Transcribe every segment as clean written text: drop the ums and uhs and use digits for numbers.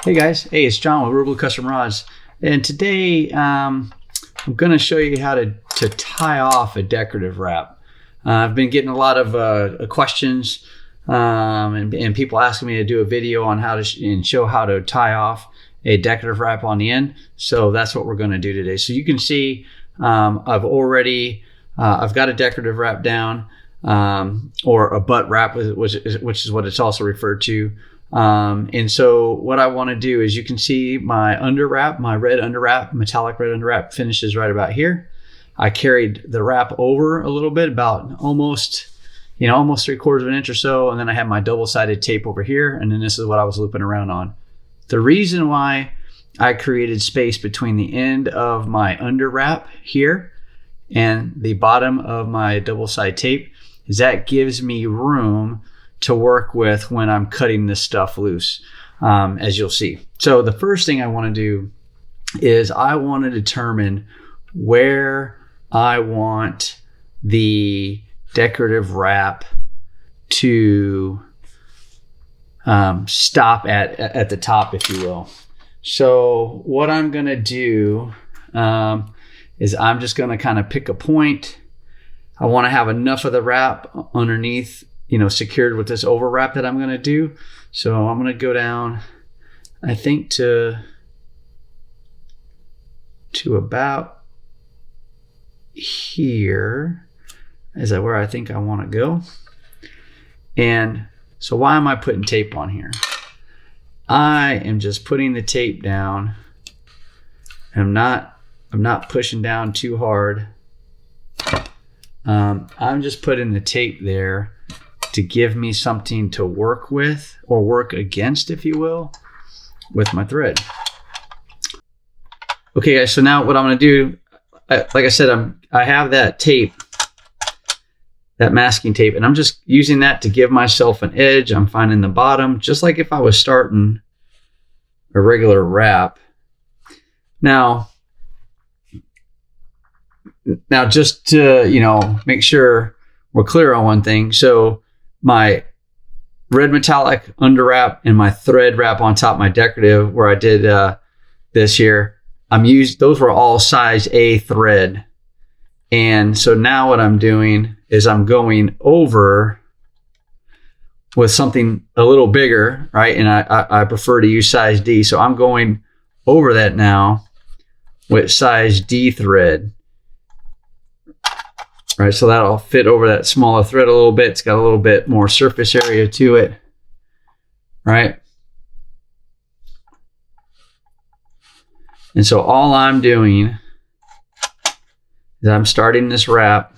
Hey guys, hey, it's John with ReelBlue Custom Rods, and today I'm going to show you how to tie off a decorative wrap. I've been getting a lot of questions and people asking me to do a video on how to show how to tie off a decorative wrap on the end. So that's what we're going to do today. So you can see I've got a decorative wrap down, or a butt wrap, which is what it's also referred to. And so what I want to do is, you can see my under wrap, my red under wrap, metallic red under wrap finishes right about here. I carried the wrap over a little bit, about almost 3/4 of an inch or so. And then I have my double-sided tape over here. And then this is what I was looping around on. The reason why I created space between the end of my under wrap here and the bottom of my double-sided tape is that gives me room to work with when I'm cutting this stuff loose, as you'll see. So the first thing I want to do is I want to determine where I want the decorative wrap to stop at the top, if you will. So what I'm going to do is I'm just going to kind of pick a point. I want to have enough of the wrap underneath, secured with this over wrap that I'm going to do. So I'm going to go down, I think to about here is where I think I want to go. And so why am I putting tape on here? I am just putting the tape down. I'm not pushing down too hard. I'm just putting the tape there to give me something to work with, or work against, if you will, with my thread. Okay guys, so now what I'm going to do, like I said, I have that tape, that masking tape, and I'm just using that to give myself an edge. I'm finding the bottom, just like if I was starting a regular wrap. Now just to, make sure we're clear on one thing. So my red metallic under wrap and my thread wrap on top, my decorative, where I did this here, those were all size A thread. And so now what I'm doing is I'm going over with something a little bigger, right? And I prefer to use size D. So I'm going over that now with size D thread. Right, so that'll fit over that smaller thread a little bit. It's got a little bit more surface area to it, right? And so all I'm doing is I'm starting this wrap,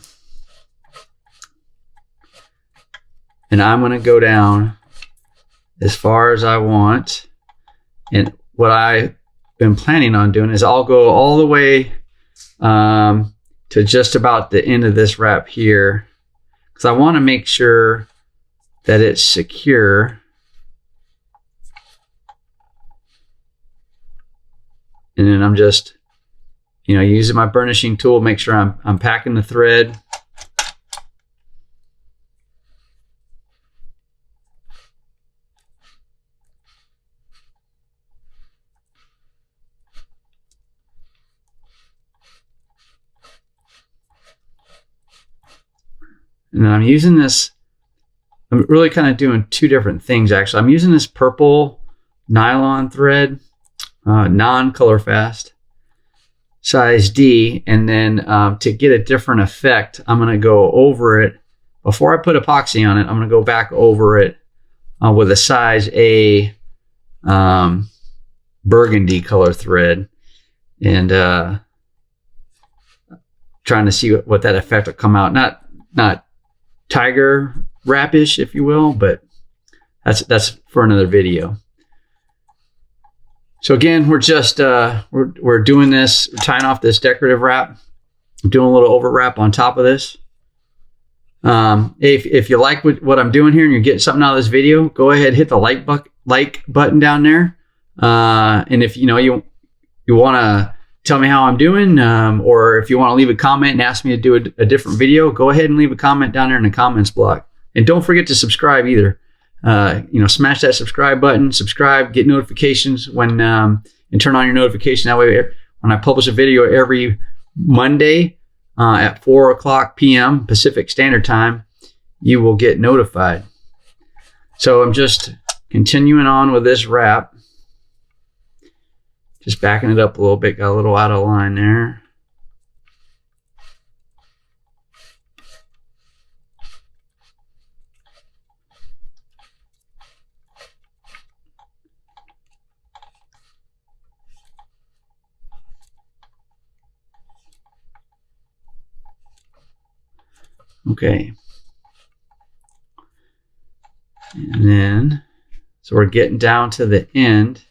and I'm going to go down as far as I want. And what I've been planning on doing is I'll go all the way to just about the end of this wrap here, because I want to make sure that it's secure. And then I'm just, using my burnishing tool, make sure I'm packing the thread. And then I'm using this, I'm really kind of doing two different things actually. I'm using this purple nylon thread, non-color fast, size D. And then to get a different effect, I'm going to go over it. Before I put epoxy on it, I'm going to go back over it with a size A burgundy color thread. And trying to see what that effect will come out. Not tiger wrap-ish, if you will, but that's for another video. So again, we're just we're doing this, we're tying off this decorative wrap. I'm doing a little over wrap on top of this. If you like what I'm doing here and you're getting something out of this video, go ahead, hit the like button down there. And if you want to tell me how I'm doing, or if you want to leave a comment and ask me to do a different video, go ahead and leave a comment down there in the comments block. And don't forget to subscribe either. smash that subscribe button, subscribe, get notifications when and turn on your notification. That way, when I publish a video every Monday at 4:00 p.m. Pacific Standard Time, you will get notified. So I'm just continuing on with this wrap. Just backing it up a little bit, got a little out of line there. Okay. And then, so we're getting down to the end.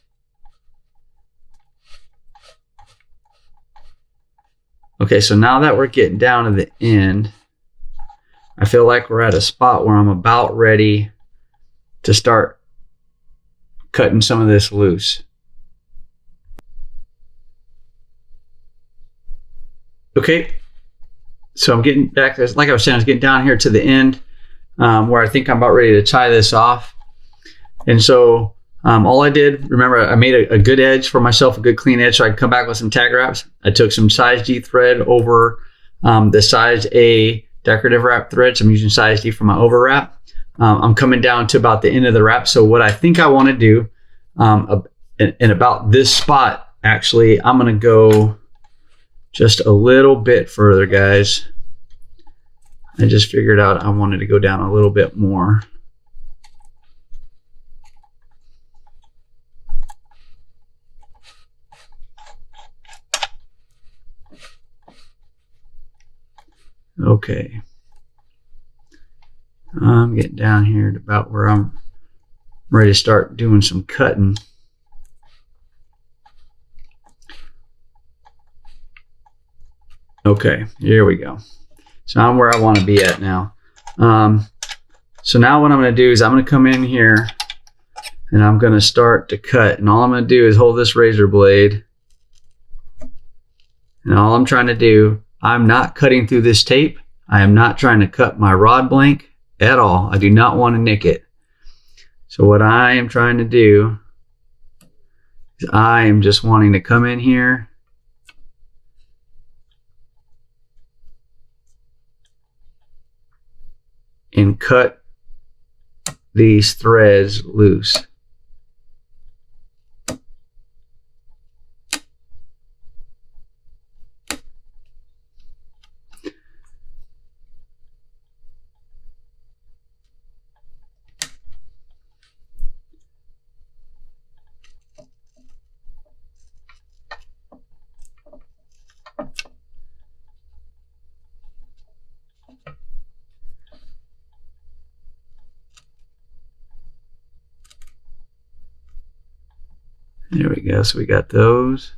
Okay, so now that we're getting down to the end, I feel like we're at a spot where I'm about ready to start cutting some of this loose. Okay. So I'm getting back, like I was saying, I was getting down here to the end where I think I'm about ready to tie this off. And so all I did, remember, I made a good edge for myself, a good clean edge, so I could come back with some tag wraps. I took some size D thread over the size A decorative wrap thread. So I'm using size D for my over wrap. I'm coming down to about the end of the wrap. So what I think I want to do, in about this spot, actually, I'm going to go just a little bit further, guys. I just figured out I wanted to go down a little bit more. Okay. I'm getting down here to about where I'm ready to start doing some cutting. Okay, here we go. So I'm where I want to be at now. So now what I'm going to do is I'm going to come in here and I'm going to start to cut. And all I'm going to do is hold this razor blade. And all I'm trying to do, I'm not cutting through this tape. I am not trying to cut my rod blank at all. I do not want to nick it. So what I am trying to do is I am just wanting to come in here and cut these threads loose. There we go. So we got those.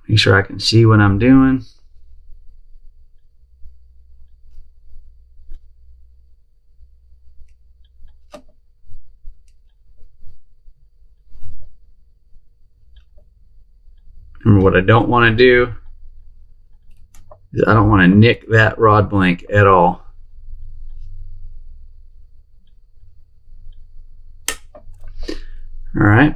Make sure I can see what I'm doing. Remember, what I don't want to do is I don't want to nick that rod blank at all. All right.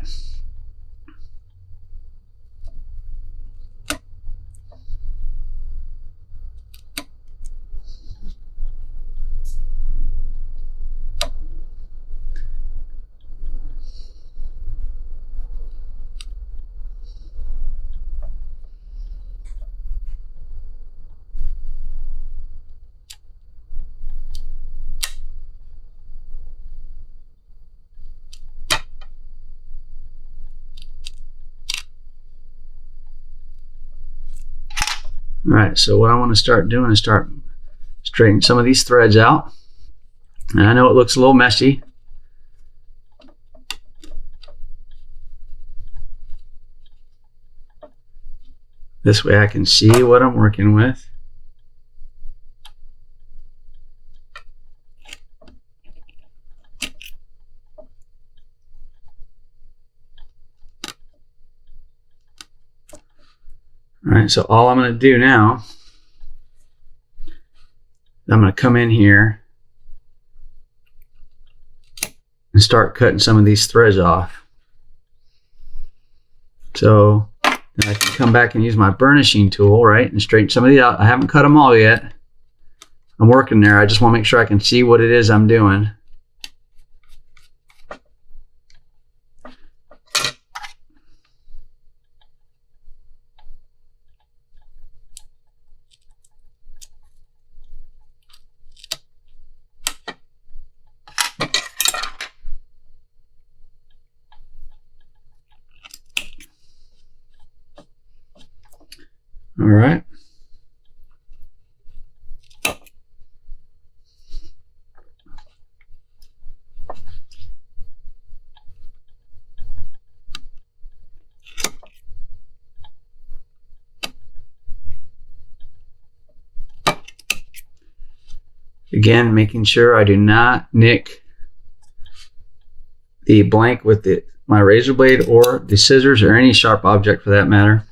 All right, so what I want to start doing is start straightening some of these threads out. And I know it looks a little messy. This way I can see what I'm working with. All right, so all I'm going to do now, I'm going to come in here and start cutting some of these threads off. So then I can come back and use my burnishing tool, right, and straighten some of these out. I haven't cut them all yet. I'm working there. I just want to make sure I can see what it is I'm doing. All right. Again, making sure I do not nick the blank with my razor blade or the scissors or any sharp object for that matter.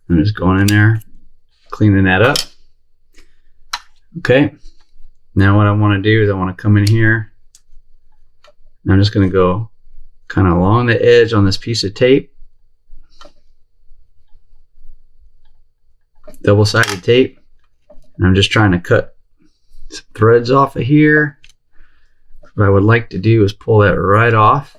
I'm just going in there, cleaning that up. Okay, now what I want to do is I want to come in here, and I'm just going to go kind of along the edge on this piece of tape, double-sided tape, and I'm just trying to cut some threads off of here. What I would like to do is pull that right off.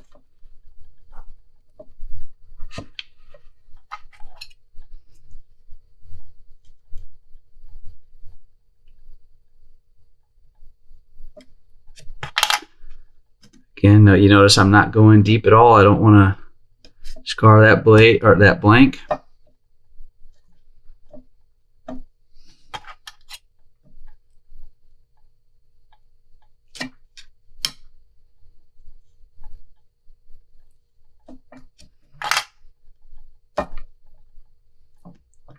Again, you notice I'm not going deep at all. I don't want to scar that blade or that blank.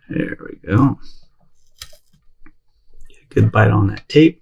There we go. Get a good bite on that tape.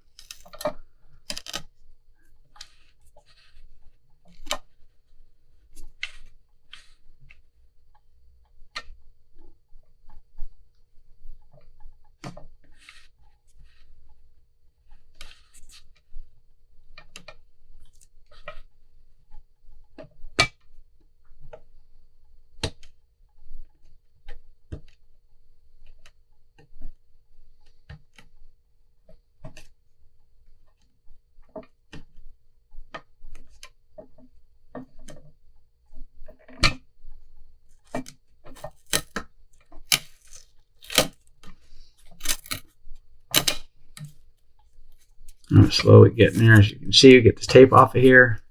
I'm slowly getting there. As you can see, you get the tape off of here.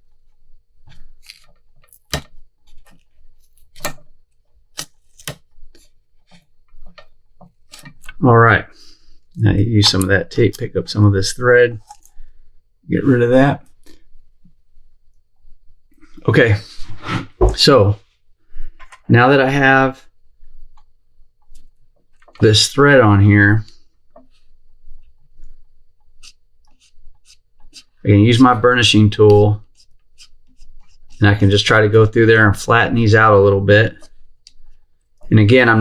All right, now you use some of that tape, pick up some of this thread, get rid of that. Okay, so now that I have this thread on here, I can use my burnishing tool, and I can just try to go through there and flatten these out a little bit. And again, I am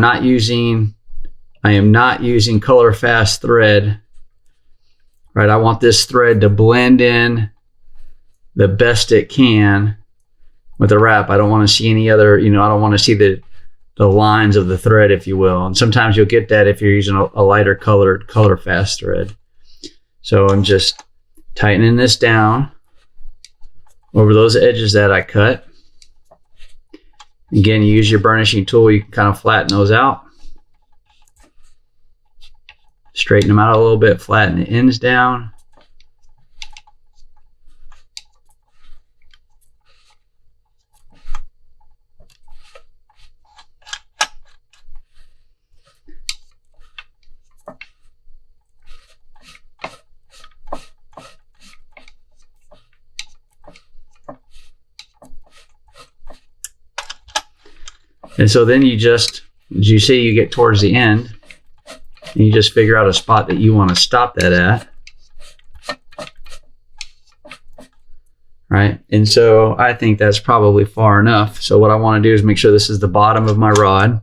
not using color fast thread, right? I want this thread to blend in the best it can with the wrap. I don't want to see any other, I don't want to see the lines of the thread, if you will. And sometimes you'll get that if you're using a lighter colored color fast thread. So I'm just tightening this down over those edges that I cut. Again, you use your burnishing tool, you can kind of flatten those out. Straighten them out a little bit, flatten the ends down. And so then you just, as you see, you get towards the end, and you just figure out a spot that you want to stop that at. right? And so I think that's probably far enough. So what I want to do is make sure this is the bottom of my rod.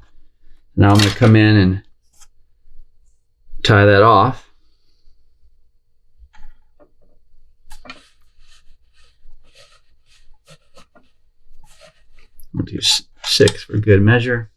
Now I'm going to come in and tie that off. We'll do 6 for good measure.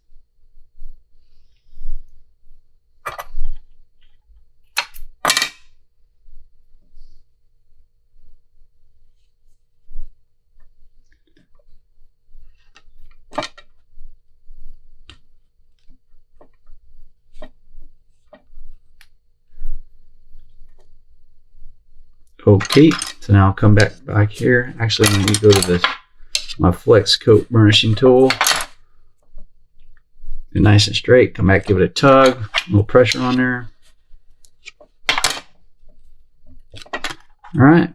Okay, so now I'll come back here. Actually, I'm going to go to my flex coat burnishing tool. Get nice and straight. Come back, give it a tug. A little pressure on there. All right.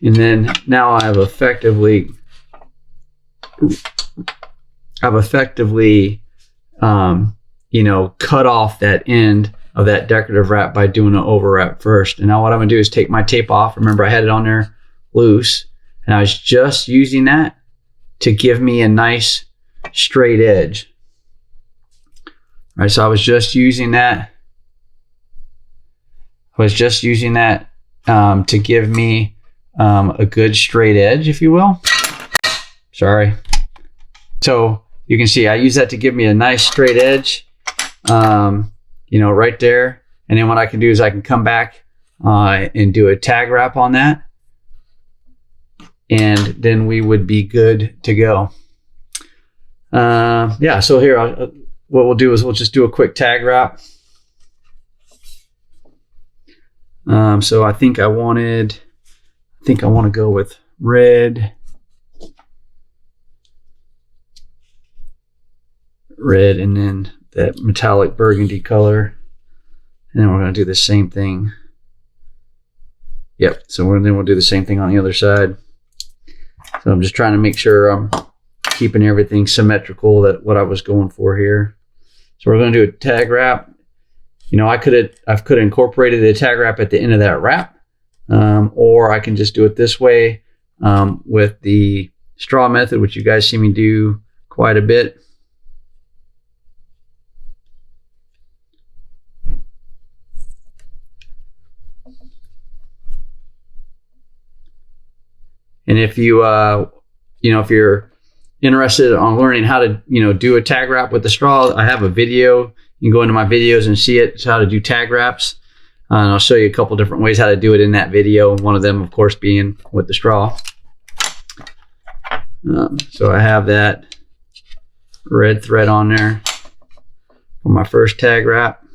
And then now I've effectively you know, cut off that end of that decorative wrap by doing an over wrap first. And now what I'm gonna do is take my tape off. Remember, I had it on there loose, and I was just using that to give me a nice straight edge. All right, so I was just using that. To give me a good straight edge, if you will. Sorry. So you can see I use that to give me a nice straight edge. You know, right there. And then what I can do is I can come back and do a tag wrap on that. And then we would be good to go. Yeah, so here, what we'll do is we'll just do a quick tag wrap. So I think I want to go with red, and then that metallic burgundy color. And then we're going to do the same thing. Yep, so then we'll do the same thing on the other side. So I'm just trying to make sure I'm keeping everything symmetrical, that what I was going for here. So we're going to do a tag wrap. You know, I could have incorporated the tag wrap at the end of that wrap, or I can just do it this way with the straw method, which you guys see me do quite a bit. And if you, you know, if you're interested on learning how to, you know, do a tag wrap with the straw, I have a video. You can go into my videos and see it. It's how to do tag wraps. And I'll show you a couple different ways how to do it in that video. One of them, of course, being with the straw. So I have that red thread on there for my first tag wrap.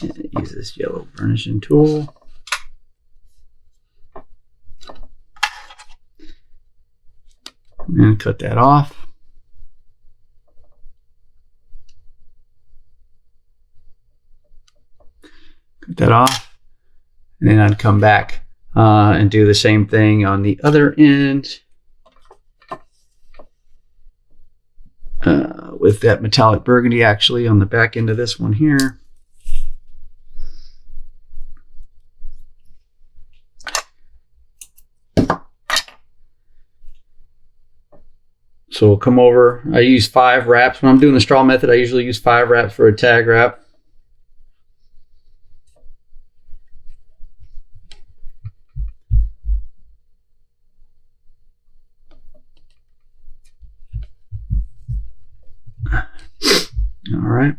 And use this yellow burnishing tool. And cut that off. Cut that off. And then I'd come back and do the same thing on the other end with that metallic burgundy, actually, on the back end of this one here. So we'll come over. I use 5 wraps. When I'm doing the straw method, I usually use 5 wraps for a tag wrap. All right.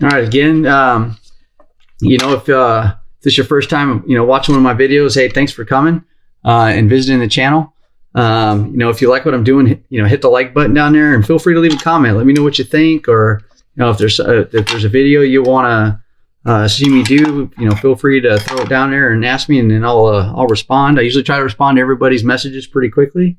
All right, again, you know, if this is your first time, you know, watching one of my videos, hey, thanks for coming and visiting the channel. You know, if you like what I'm doing, you know, hit the like button down there and feel free to leave a comment. Let me know what you think, or, you know, if there's a video you want to see me do, you know, feel free to throw it down there and ask me, and then I'll respond. I usually try to respond to everybody's messages pretty quickly.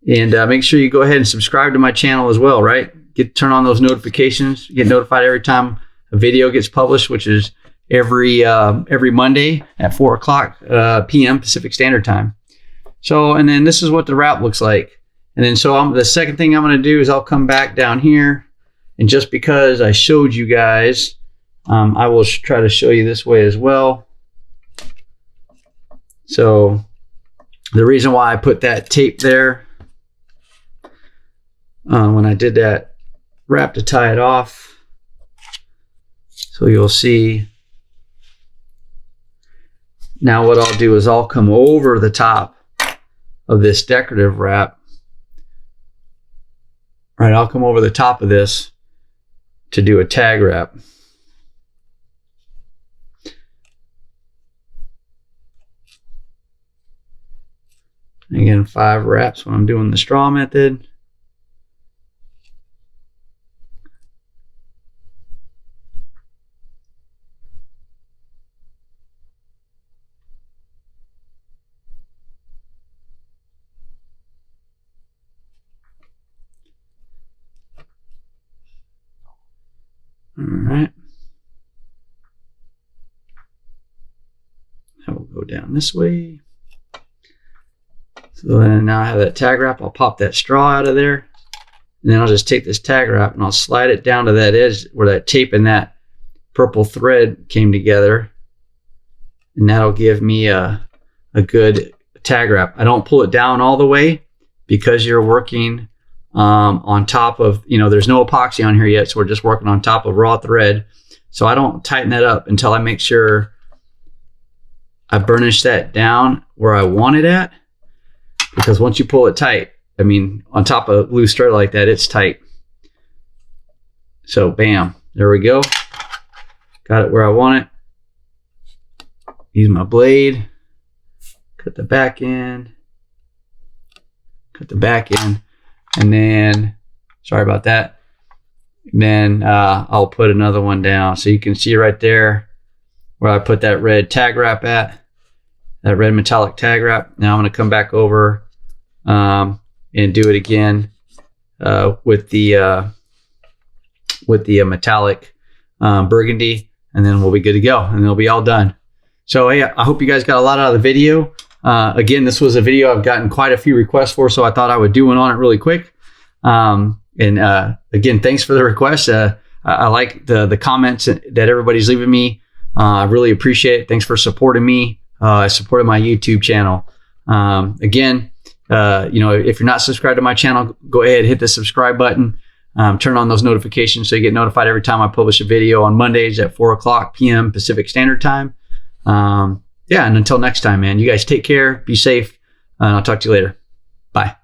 And make sure you go ahead and subscribe to my channel as well, right? Turn on those notifications. You get notified every time a video gets published, which is every Monday at 4 o'clock p.m. Pacific Standard Time. So, and then this is what the wrap looks like. And then the second thing I'm going to do is I'll come back down here, and just because I showed you guys, I will try to show you this way as well. So the reason why I put that tape there when I did that wrap to tie it off, so you'll see. Now what I'll do is I'll come over the top of this decorative wrap. All right, I'll come over the top of this to do a tag wrap. Again, 5 wraps when I'm doing the straw method. All right. That will go down this way. So then now I have that tag wrap. I'll pop that straw out of there. And then I'll just take this tag wrap and I'll slide it down to that edge where that tape and that purple thread came together. And that'll give me a good tag wrap. I don't pull it down all the way because you're working on top of, there's no epoxy on here yet. So we're just working on top of raw thread. So I don't tighten that up until I make sure I burnish that down where I want it at. Because once you pull it tight, on top of loose thread like that, it's tight. So bam, there we go. Got it where I want it. Use my blade, cut the back end, and then, sorry about that. Then I'll put another one down. So you can see right there where I put that red tag wrap at. That red metallic tag wrap. Now I'm going to come back over and do it again with the metallic burgundy, and then we'll be good to go, and it'll be all done. So hey, I hope you guys got a lot out of the video. Again, this was a video I've gotten quite a few requests for, so I thought I would do one on it really quick. Again, thanks for the requests. I like the comments that everybody's leaving me. I really appreciate it. Thanks for supporting me. Supporting my YouTube channel. Again, if you're not subscribed to my channel, go ahead, hit the subscribe button, turn on those notifications so you get notified every time I publish a video on Mondays at 4 o'clock p.m. Pacific Standard Time. And until next time, man, you guys take care, be safe, and I'll talk to you later. Bye.